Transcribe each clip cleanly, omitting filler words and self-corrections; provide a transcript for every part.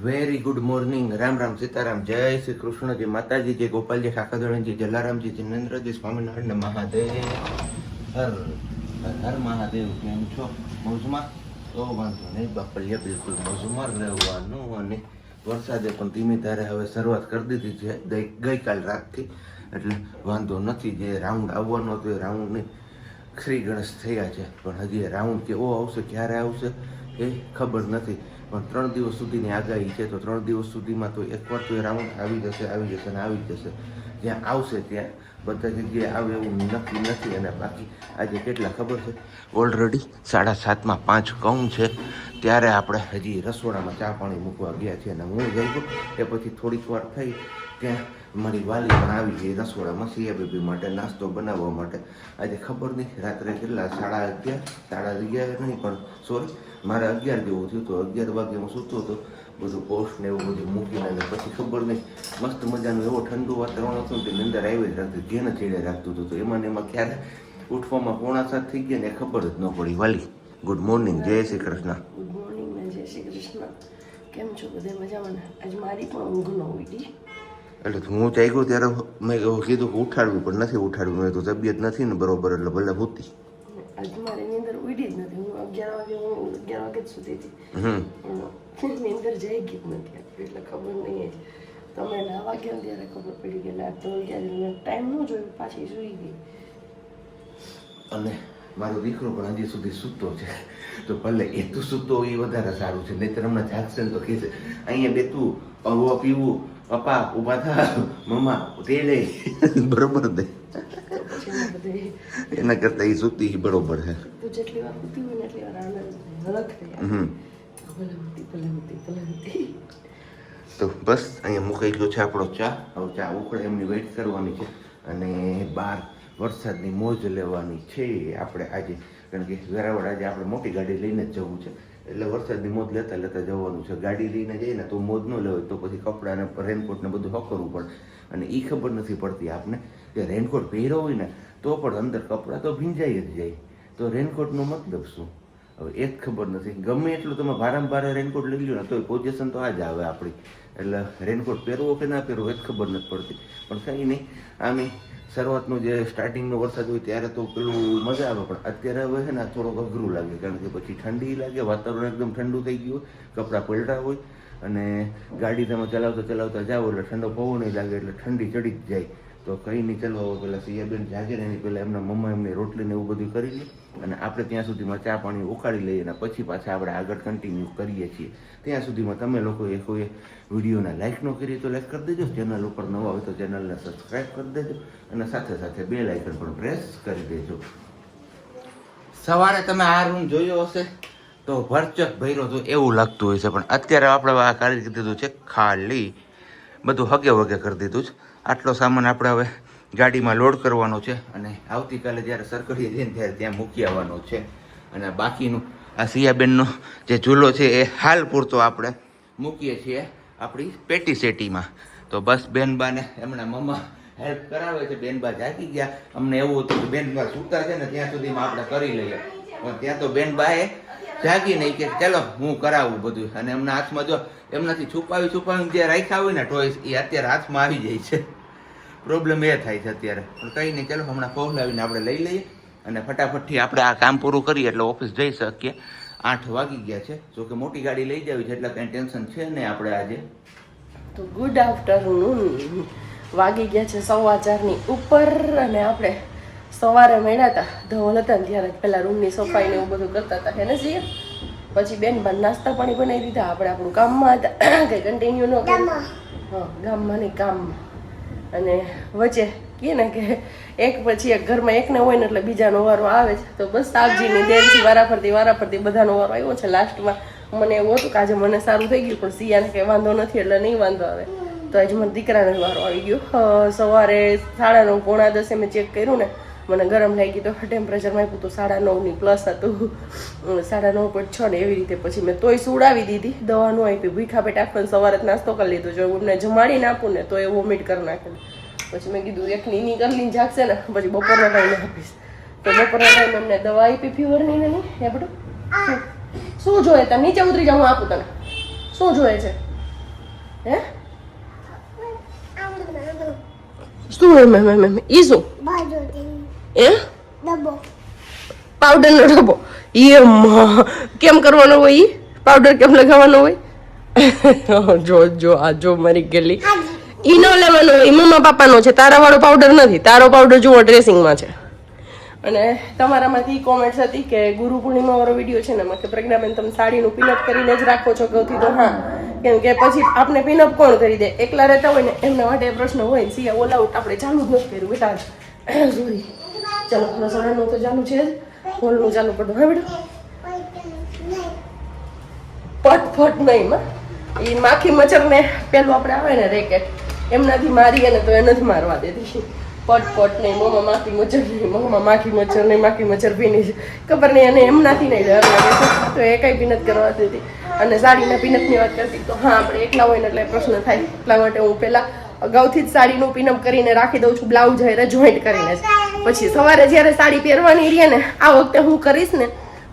Very good morning. Ram Ram Sitaram, જય શ્રી કૃષ્ણ, જય માતાજી, જય ગોપાલજી, ઠાકરધણીજી, જલારામજી, જિનેન્દ્રજી, સ્વામિનારાયણ મહાદેવ. હર હર મહાદેવ. કેમ છો? મોજમાં? તો વાંધો નહીં બાપલિયા, બિલકુલ મોજમાં રહેવાનું. અને વરસાદે પણ ધીમી ધારે હવે શરૂઆત કરી દીધી છે ગઈકાલ રાતથી, એટલે વાંધો નથી. જે રાઉન્ડ આવવાનો હતો એ રાઉન્ડની શ્રી ગણેશ થયા છે, પણ હજી રાઉન્ડ કેવો આવશે, ક્યારે આવશે એ ખબર નથી. પણ 3 દિવસ સુધીની આગાહી છે, તો 3 દિવસ સુધીમાં તો એકવાર તો એ રાઉન્ડ આવી જશે અને આવી જશે. જ્યાં આવશે ત્યાં બધા જગ્યાએ આવે એવું નક્કી નથી. અને બાકી આજે કેટલા ખબર છે? ઓલરેડી 7:30 5 કૌન છે, ત્યારે આપણે હજી રસોડામાં ચા પાણી મૂકવા ગયા છીએ. અને હું જઈ એ પછી થોડીક વાર થઈ ત્યાં મારી વાલી પણ આવી ગઈ રસોડામાં સિયા બેબી માટે નાસ્તો બનાવવા માટે. આજે ખબર નહીં રાત્રે કેટલા 11:30 નહીં, પણ સોરી મારે 11 જેવું થયું. તો 11 વાગે હું સૂતો હતો, બધું પોસ્ટ ને એવું બધું મૂકીને. અને પછી ખબર નહીં મસ્ત મજાનું એવો ઠંડુ વાતાવરણ હતું કે નિંદર આવી જ રાખતી, ઘેને ચીડે રાખતું હતું. તો એમાં ને એમાં ક્યારે ઉઠવામાં 6:45 થઈ ગયા ને ખબર જ ન પડી. વાલી ગુડ મોર્નિંગ, જય શ્રી કૃષ્ણ. ગુડ મોર્નિંગ ને જય શ્રી કૃષ્ણ. કેમ છો? બધે મજામાં ને? આજ મારી પણ ઊંઘ ન ઉડી. એટલે હું જાગ્યો ત્યારે મેં કીધું કે ઉઠાડવી, પણ નથી ઉઠાડવી. મેં તો તબિયત નથી ને બરોબર, એટલે ભલે હોતી. આજ મારી નીંદર ઉડી જ નથી. હું 11 વાગે જ સૂતી હતી, પણ નીંદર જઈ ગઈ જ નથી. એટલે ખબર નહીં. તમે નાવા ગયા ત્યારે ખબર પડી કે ના તો ટાઈમ ન જોયું, પાછી સૂઈ ગઈ. અને મારો દીકરો પણ હજી સુધી સૂતો છે, તો ભલે એ તું સૂતો એ વધારે સારું છે. નહીંતર હમણાં જાગશે ને તો કહેશે અહીંયા બેતું હવા પીવું, પપ્પા ઊભા થા, મમ્મા તે લે બરોબર દે. એના કરતા એ સૂતી બરોબર છે. તું જેટલી વાર સૂતી હોય ને એટલી વાર આનંદ ભલે. તો બસ અહીંયા મુકાઈ ગયો છે આપણો ચા. હવે ચા ઉકળે એમની વેઇટ કરવાની છે. અને બહાર વરસાદની મોજ લેવાની છે આપણે આજે, કારણ કે વેરાવળ આજે આપણે મોટી ગાડી લઈને જ જવું છે. એટલે વરસાદની મોજ લેતા લેતા જવાનું છે. ગાડી લઈને જઈએ ને તો મોજ ન લેવાય, તો પછી કપડાં ને રેનકોટ ને બધું હકરવું પડે. અને એ ખબર નથી પડતી આપને કે રેનકોટ પહેર્યો હોય ને તો પણ અંદર કપડાં તો ભીંજાઈ જ જાય, તો રેનકોટનો મતલબ શું? હવે એ જ ખબર નથી. ગમે એટલું તમે વારંવાર રેનકોટ લઈ લો ને તો પોઝિશન તો આ જ આવે આપણી. એટલે રેનકોટ પહેરવો કે ના પહેરવો એ જ ખબર નથી પડતી. પણ કંઈ નહીં, આમે શરૂઆતનું જે સ્ટાર્ટિંગનો વરસાદ હોય ત્યારે તો પેલું મજા આવે, પણ અત્યારે હવે છે ને થોડોક અઘરું લાગે, કારણ કે પછી ઠંડી લાગે, વાતાવરણ એકદમ ઠંડુ થઈ ગયું હોય, કપડાં પલટા હોય, અને ગાડી તમે ચલાવતા જાઓ એટલે ઠંડો પવન લાગે, એટલે ઠંડી ચડી જ જાય. તો કંઈ નહીં, ચાલો પેલા સિયાબેન જાગે ને એની પહેલાં એમના મમ્મા એમની રોટલીને એવું બધું કરી લે, અને આપણે ત્યાં સુધીમાં ચા પાણી ઉકાળી લઈએ, અને પછી પાછા આપણે આગળ કન્ટિન્યુ કરીએ છીએ. ત્યાં સુધીમાં તમે લોકોએ કોઈ વિડીયોને લાઇક ન કરી તો લાઇક કરી દેજો, ચેનલ ઉપર નવા હોય તો ચેનલને સબસ્ક્રાઈબ કરી દેજો, અને સાથે સાથે બેલ આઇકન પણ પ્રેસ કરી દેજો. સવારે તમે આ રૂમ જોયો હશે તો ભરચક ભર્યો તો એવું લાગતું હોય છે, પણ અત્યારે આપણે આ કાઢી દીધું છે ખાલી, બધું હગે વગે કરી દીધું છે. આટલો સામાન આપણે હવે ગાડીમાં લોડ કરવાનો છે, અને આવતીકાલે જ્યારે સરકડીએ જઈને ત્યારે ત્યાં મૂકી આવવાનો છે. અને બાકીનું આ સિયાબેનનો જે ઝૂલો છે એ હાલ પૂરતો આપણે મૂકીએ છીએ આપણી પેટી સેટીમાં. તો બસ બેનબાને એમના મમ્મા હેલ્પ કરાવે છે. બેનબા જાગી ગયા. અમને એવું હતું કે બેનબા સૂતા છે ને ત્યાં સુધીમાં આપણે કરી લઈએ, પણ ત્યાં તો બેનબાએ જાગી નહીં કે ચાલો હું કરાવું બધું. અને એમના હાથમાં જો એમનાથી છુપાવી જે રાખ્યા હોય ને ટોયસ એ અત્યારે હાથમાં આવી જાય છે. પ્રોબ્લેમ એ થાય છે અત્યારે. પણ કંઈ નહીં, ચાલો હમણાં પહોંચાવીને આપણે લઈ લઈએ, અને ફટાફટથી આપણે આ કામ પૂરું કરીએ એટલે ઓફિસ જઈ શકીએ. 8 વાગી ગયા છે. જોકે મોટી ગાડી લઈ જાવી છે એટલે કંઈ ટેન્શન છે નહીં આપણે આજે. તો ગુડ આફ્ટરનૂન. વાગી ગયા છે 4:15 ઉપર, અને આપણે સવારે મળ્યા હતા ધવલ હતા ને ત્યારે પેલા રૂમની સફાઈ ને એવું બધું કરતા હતા હે ને છીએ. પછી બેન બાન નાસ્તા પાણી બનાવી દીધા. આપણે આપણું કામમાં હતા કે કન્ટિન્યુ ન કર્યું. હા, ગામમાં નહીં કામમાં. અને વચ્ચે કહે ને કે એક પછી એક ઘરમાં એકને હોય ને એટલે બીજાનો વારો આવે છે. તો બસ સાગજીની દેરથી વારાફરતી બધાનો વારો આવ્યો છે. લાસ્ટમાં મને એવું હતું કે આજે મને સારું થઈ ગયું, પણ સિયાને કંઈ વાંધો નથી એટલે નહીં વાંધો આવે. તો આજે મને દીકરાનો વારો આવી ગયો. સવારે 9:30 પોણા 10 મેં ચેક કર્યું ને, મને ગરમ લાગી તો ટેમ્પરેચરમાં આપ્યું તો 9.5 પ્લસ હતું, 9.6 ને એવી રીતે. પછી મેં તોય સુડાવી દીધી, દવા ન આપી, ભૂખા પેટ આખો સવારે જ નાસ્તો કરી લીધો. જો એમને જમાડીને આપું ને તો એ વોમિટ કરી નાખે. પછી મેં કીધું એકની ની કરલીને જાગશે ને પછી બપોરના ટાઈમે આપીશ. તો બપોરના ટાઈમે એમને દવા આપી ફીવરની ને નહીં. એ બધું શું જોઈએ? તમે નીચે ઉતરી જાઉં, આપું તને. શું જોઈએ છે? હે શું ઈ શું એ પાવડર નો ડબ્બો કેમ કરવાનો હોય ઈ પાવડર કેમ લગાવવાનો હોય જો આ જો મારી ગેલી ઈ ન લેવાનો હોય મમ્મા પાપાનો છે તારા વાળો પાવડર નથી તારો પાવડર જુઓ ડ્રેસિંગમાં છે અને તમારામાંથી કોમેન્ટ્સ હતી કે ગુરુ પૂર્ણિમા વાળો વિડીયો છે ને એમાં કે પ્રજ્ઞાબેન તમે સાડીનું પિનઅપ કરીને જ રાખો છો ગૌથી તો હા કેમ કે પછી આપણે પિનઅપ કોણ કરી દે એકલા રહેતા હોય ને એમના માટે પ્રશ્ન હોય ને સિયા ઓલ આઉટ આપણે ચાલુ જ નથી કર્યું બેટા સોરી ચાલો રસોડાનું તો ચાલુ છે જ હોલનું ચાલુ કરી દો હા બેટા પટ નહીં માં એ માખી મચ્છર ને પેલું આપણે આવે ને રેકેટ એમનાથી મારીએ ને તો એ નથી મારવા દેતી પટ નહીં મમ્મા માખી મચ્છર નહીં મમ્મા માખી મચ્છર ભીની છે ખબર નહીં અને એમનાથી નહીં ડર લાગે છે તો એ કઈ પિનત કરવા દેતી અને સાડીના પિનતની વાત કરતી તો હા આપણે એકલા હોય ને એટલે પ્રશ્ન થાય એટલા માટે હું પહેલા અગાઉથી જ સાડીનું પિનઅપ કરીને રાખી દઉં છું બ્લાઉઝ હારે જોઈન્ટ કરીને જ પછી સવારે જ્યારે સાડી પહેરવાની રહે ને આ વખતે હું કરીશ ને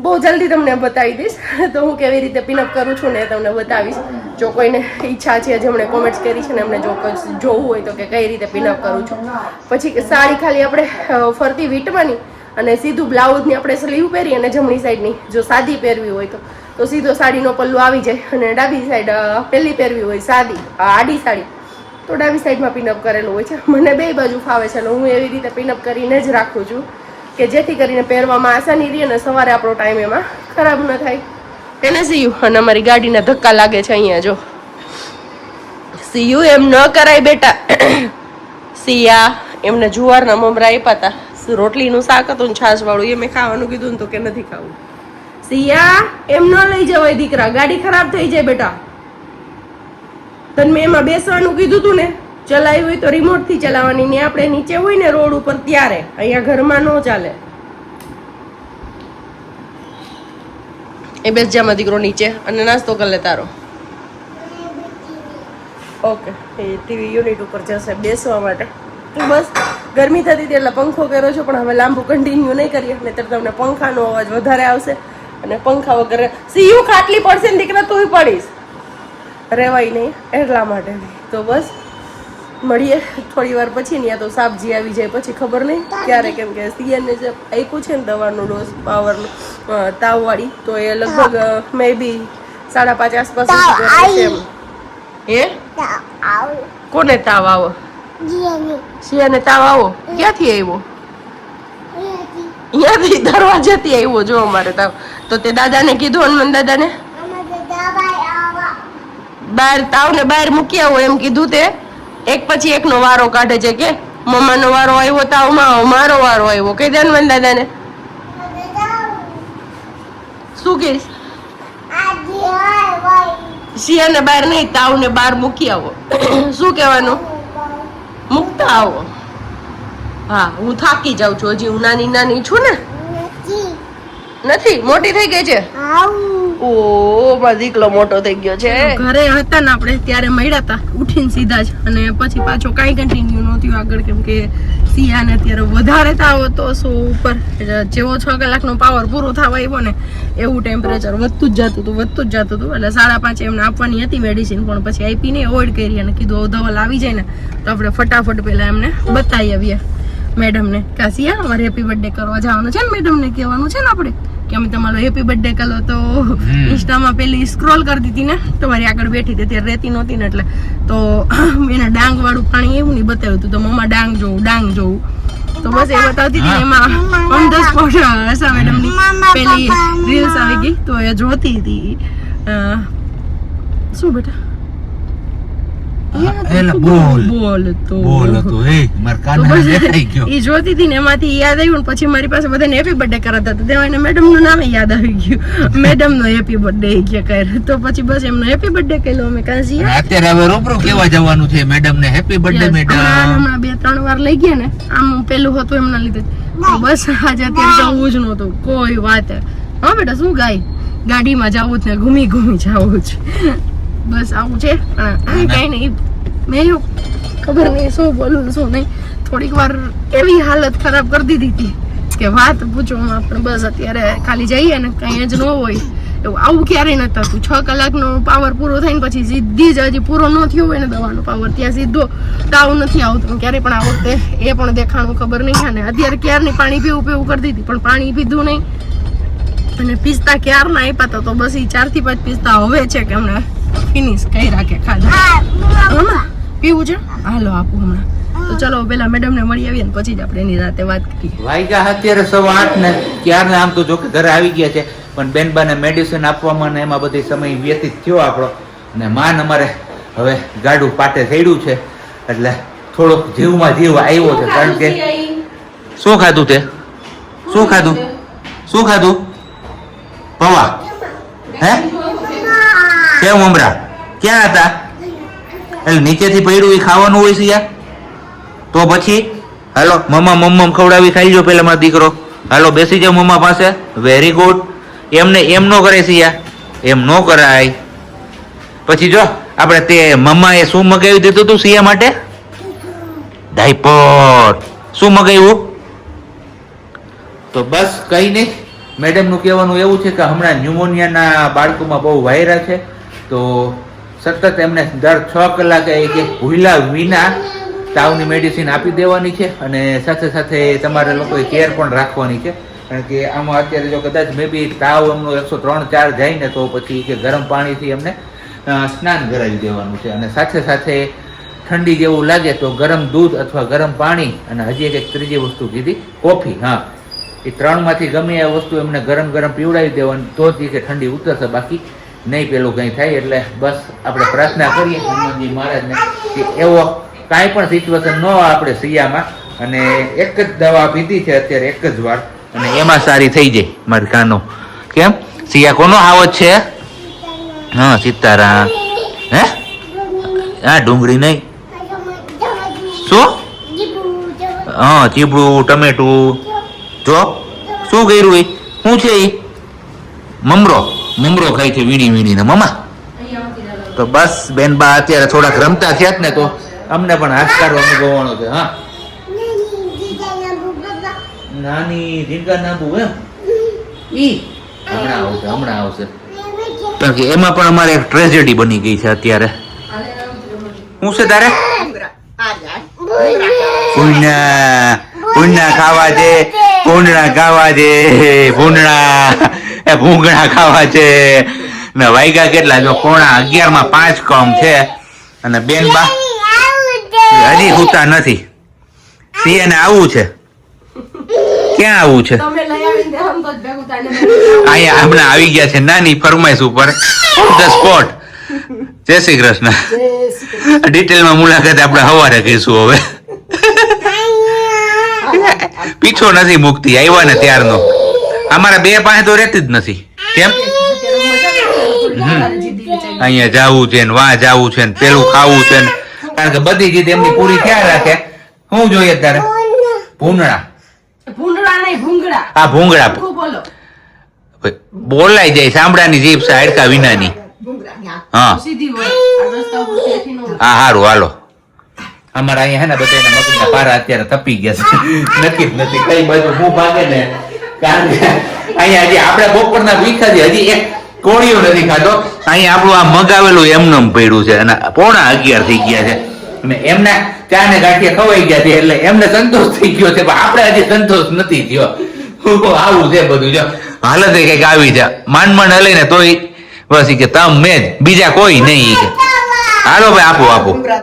બહુ જલ્દી તમને બતાવી દઈશ તો હું કેવી રીતે પિનઅપ કરું છું ને તમને બતાવીશ જો કોઈને ઈચ્છા છે જેમણે કોમેન્ટ્સ કરી છે ને એમને જો જોવું હોય તો કે કઈ રીતે પિનઅપ કરું છું પછી સાડી ખાલી આપણે ફરતી વીંટવાની અને સીધું બ્લાઉઝની આપણે સ્લીવ પહેરી અને જમણી સાઈડની જો સાદી પહેરવી હોય તો સીધો સાડીનો પલ્લુ આવી જાય અને ડાબી સાઈડ પહેલી પહેરવી હોય સાદી આડી સાડી તો ડાબી સાઈડમાં પિનઅપ કરેલું હોય છે મને બે બાજુ ફાવે છે એટલે હું એવી રીતે પિનઅપ કરીને જ રાખું છું કે જેથી કરીને પહેરવામાં આસાની રહે અને સવારે આપણો ટાઈમ એમાં ખરાબ ન થાય એને સીયું અને અમારી ગાડીના ધક્કા લાગે છે અહીંયા જો સીયું એમ ન કરાય બેટા સિયા એમને જુવારના મમરા આપ્યા હતા રોટલીનું શાક હતું ને છાશ વાળું એ મેં ખાવાનું કીધું ને તો કે નથી ખાવું સિયા એમ ન લઈ જવાય દીકરા ગાડી ખરાબ થઈ જાય બેટા તને મેં એમાં બેસવાનું કીધું તું ને ચલાવી હોય તો રિમોટ થી ચલાવવાની ને આપણે નીચે હોય ને રોડ ઉપર ત્યારે અહીંયા ઘરમાં ન ચાલે એ બેસ જામાં દીકરો નીચે અને નાસ્તો કરી લે તારો ઓકે એ ટીવી યુનિટ ઉપર જશે બેસવા માટે બસ ગરમી થતી હતી એટલે પંખો કર્યો છે પણ હવે લાંબુ કન્ટિન્યુ નહીં કરીએ નહીતર તમને પંખાનો અવાજ વધારે આવશે અને પંખા વગર સીયું ખાટલી પડશે ને દીકરા તું પડીશ રેવાય નહીં એટલા માટે તો બસ મળીએ થોડી વાર પછી ને યા તો સાપજી આવી જાય પછી ખબર નહીં ક્યારે કેમ કે સીએનને જે આપ્યું છે ને દવાનું ડોઝ પાવરનું તાવવાળી તો એ લગભગ મે બી 5:30 આસપાસ એ કોને તાવ આવો સિયાને તાવ આવો ક્યાંથી આવ્યો અહીંયાથી દરવાજેથી આવ્યો જો અમારે તાવ તો તે દાદાને કીધું હનુમાન દાદાને બહાર તાવને બહાર મૂકી આવો એમ કીધું તે એક પછી એકનો વારો કાઢે છે કે મમ્માનો વારો આવ્યો તાવમાં મારો વારો આવ્યો કહી દે હનુમાન દાદાને શું કહીશ સિયાને બહાર નહીં તાવને બહાર મૂકી આવો શું કહેવાનું મૂકતા આવો હા હું થાકી જાઉં છું હજી હું નાની છું ને નથી મોટી થઈ ગઈ છે ઓ મારો દીકલો મોટો થઈ ગયો છે ઘરે હતા ને આપણે ત્યારે મળ્યા હતા ઉઠીને સીધા જ અને પછી પાછો કાંઈ કન્ટિન્યુ નહોતું આગળ કેમ કે સિયાને અત્યારે વધારે તાવ હતો 100 ઉપર જેવો 6 કલાકનો પાવર પૂરો થવા આવ્યો ને એવું ટેમ્પરેચર વધતું જ જતું હતું એટલે 5:30 એમને આપવાની હતી મેડિસિન પણ પછી આપી નહીં અવોઇડ કરી અને કીધું ધવલ આવી જાય ને તો આપણે ફટાફટ પહેલા એમને બતાવી આવીએ મેડમને કાસિયા અમારે હેપી બર્થડે કરવા જવાનું છે ને મેડમને કહેવાનું છે ને આપણે કે અમે તમારો હેપી બર્થડે કરો તો ઇન્સ્ટામાં પેલી સ્ક્રોલ કરતી હતી ને તમારી આગળ બેઠી હતી ત્યારે રહેતી નહોતી ને એટલે તો એને ડાંગ વાળું પાણી એવું નહીં બતાવ્યું હતું તો મમ્મા ડાંગ જોવું તો બસ એ બતાવતી હતી એમાં ઓન ધ સ્પોટ હસા મેડમની પેલી રીલ્સ આવી ગઈ તો એ જોતી હતી શું બેટા જોતી હતી ને એમાંથી યાદ આવ્યું પછી મારી પાસે બધાને હેપી બર્થડે કરાતા હતા તેમાં મેડમ નું નામ યાદ આવી ગયું મેડમ નો હેપી બર્થડે કર્યો તો પછી બસ એમનો હેપી બર્થડે કર્યો અમે કાંસી અત્યારે હવે રૂબરૂ કેવા જવાનું છે મેડમ ને હેપી બર્થડે મેડમ હમણાં 2-3 વાર લઈ ગયા ને આમ પેલું હતું એમના લીધે બસ આજે અત્યારે જવું જ નહોતું કોઈ વાત હા બેટા શું ગાય ગાડીમાં જવું જ ને ઘૂમી જવું છે બસ આવું છે કઈ નહીં મેં ખબર નહીં શું બોલું શું નહીં થોડીક વાર એવી હાલત ખરાબ કરી દીધી હતી કે વાત પૂછો પણ બસ અત્યારે ખાલી જઈએ ને કઈ જ ન હોય એવું આવું ક્યારેય નથી થતું. 6 કલાકનો પાવર પૂરો થઈને પછી સીધી જ હજી પૂરો ન થયો હોય ને દવાનો પાવર ત્યાં સીધો તાવ નથી આવતો ક્યારે પણ. આ વખતે એ પણ દેખાણું ખબર નહીં. અને અત્યારે ક્યારની પાણી પીવું કરી દીધી પણ પાણી પીધું નહીં. અને પિસ્તા ક્યારના આપ્યા હતા તો બસ એ 4 થી 5 પિસ્તા હવે છે કે હમણાં ફિનિશ કઈ રાખે ખાધા. પીવું છે? હાલો આપું હમણાં. તો ચલો પેલા મેડમ ને મળી આવીએ ને પછી જ આપણે એની રાતે વાત કરીએ. વાગ્યા અત્યારે 8:15 ને ક્યારના આમ તો જો કે ઘરે આવી ગયા છે પણ બેનબાને મેડિસિન આપવામાં ને એમાં બધી સમય વ્યતીત થયો આપણો. અને માન અમારે હવે ગાડું પાટે થઈડું છે એટલે થોડોક જીવમાં જીવ આવ્યો છે. કારણ કે શું ખાધું તે? શું ખાધું? શું ખાધું? પૌવા હે? કેમ મમરા ક્યાં હતા? એટલે નીચેથી પડ્યું એ ખાવાનું હોય છે યાર. તો પછી હાલો મમ્મા ખવડાવી ખાઈ જો પેલા મારો દીકરો. હાલો બેસી જાવ મમ્મા પાસે. Very good. એમને એમ નો કરે છે યાર, એમ નો કરાય. પછી જો આપણે તે મમ્માએ શું મગાવી દીધું તું સિયા માટે? ડાયપર. શું મગાવ્યું? તો બસ કઈ નહીં. મેડમ નું કહેવાનું એવું છે કે હમણાં ન્યુમોનિયાના બાળકોમાં બહુ વાયરા છે તો સતત એમને દર 6 કલાકે એક ભૂલા વિના તાવની મેડિસિન આપી દેવાની છે. અને સાથે સાથે તમારે લોકોએ કેર પણ રાખવાની છે. કારણ કે આમાં અત્યારે જો કદાચ મે બી તાવ એમનો 103-4 જાય ને તો પછી કે ગરમ પાણીથી એમને સ્નાન કરાવી દેવાનું છે. અને સાથે સાથે ઠંડી જેવું લાગે તો ગરમ દૂધ અથવા ગરમ પાણી અને હજી એક ત્રીજી વસ્તુ કીધી કોફી. હા, એ 3માંથી ગમે એ વસ્તુ એમને ગરમ પીવડાવી દેવાની તો જ કે ઠંડી ઉતરશે, બાકી નહીં પેલું કંઈ થાય. એટલે બસ આપણે પ્રાર્થના કરીએ હનુમાનજી મહારાજને કે એવો કાંઈ પણ સિચ્યુએશન ન આપણે સિયામાં. અને એક જ દવા પીધી છે અત્યારે એક જ વાર અને એમાં સારી થઈ જાય મારી કાનો. કેમ સિયા કોનો આવત છે? હા સીતારામ. હે હા ડુંગળી નહીં. શું? હા ચીબડું ટમેટું. જો શું કર્યું? એ શું છે? એ મમરો ખાય છે વીણી ને મમ્મા. તો બસ બેનબા અત્યારે થોડાક રમતા થયા ને તો અમને પણ હાશકારો અનુભવવાનો છે. હા નાની ઝીંગા નાબુ એમ ઈ હમણાં આવશે. કારણ કે એમાં પણ અમારે એક ટ્રેજેડી બની ગઈ છે અત્યારે. શું છે તારે? ભૂંડા ખાવા છે, ભૂંગળા ખાવા છે, ભૂંગળા ખાવા છે. ને વાગ્યા કેટલા? જો 11:45 કમ છે. અને બેન બા હજી હુતા નથી. સિયાને આવું છે. ક્યાં આવું છે? અહીંયા હમણાં આવી ગયા છે નાની ફરમાઈશ ઉપર ધ સ્પોટ. જય શ્રી કૃષ્ણ. ડિટેલમાં મુલાકાત આપણે સવારે કહીશું. હવે પીછો નથી મુકતી, આવ્યા ને ત્યારનો. અમારા બે પાસે તો રહેતી જ નથી. કેમ? અહીંયા જાવું છે ને વાં જાવું છે ને પેલું ખાવું છે ને. કારણ કે બધી જીદ એમની પૂરી ક્યાં રાખે? શું જોઈએ તારે? ભૂંગળા. હા ભૂંગળા બોલાઈ જાય. સાંભળાની જીભ છે હાડકા વિનાની. હા હારું હાલો. અમારા અહીંયા હે ને બધા મગજના પારા અત્યારે તપી ગયા છે. નક્કી જ નથી કઈ બાજુ હું ભાગે ને. કારણ કે અહીંયા હજી આપણે બપોરના વીખા છે, હજી એક કોળીઓ નથી ખાધો. અહીંયા આપણું આ મગાવેલું એમનેમ પડ્યું છે અને 11:15 થઈ ગયા છે. અને એમના ચા ને ગાંઠિયા ખવાઈ ગયા છે એટલે એમને સંતોષ થઈ ગયો છે, પણ આપણે હજી સંતોષ નથી થયો. આવું છે બધું. જો હાલત કઈક આવી છે. માંડ હલીને તોય બસ કે તમ મેં બીજા કોઈ નહીં. હાલો ભાઈ આપો.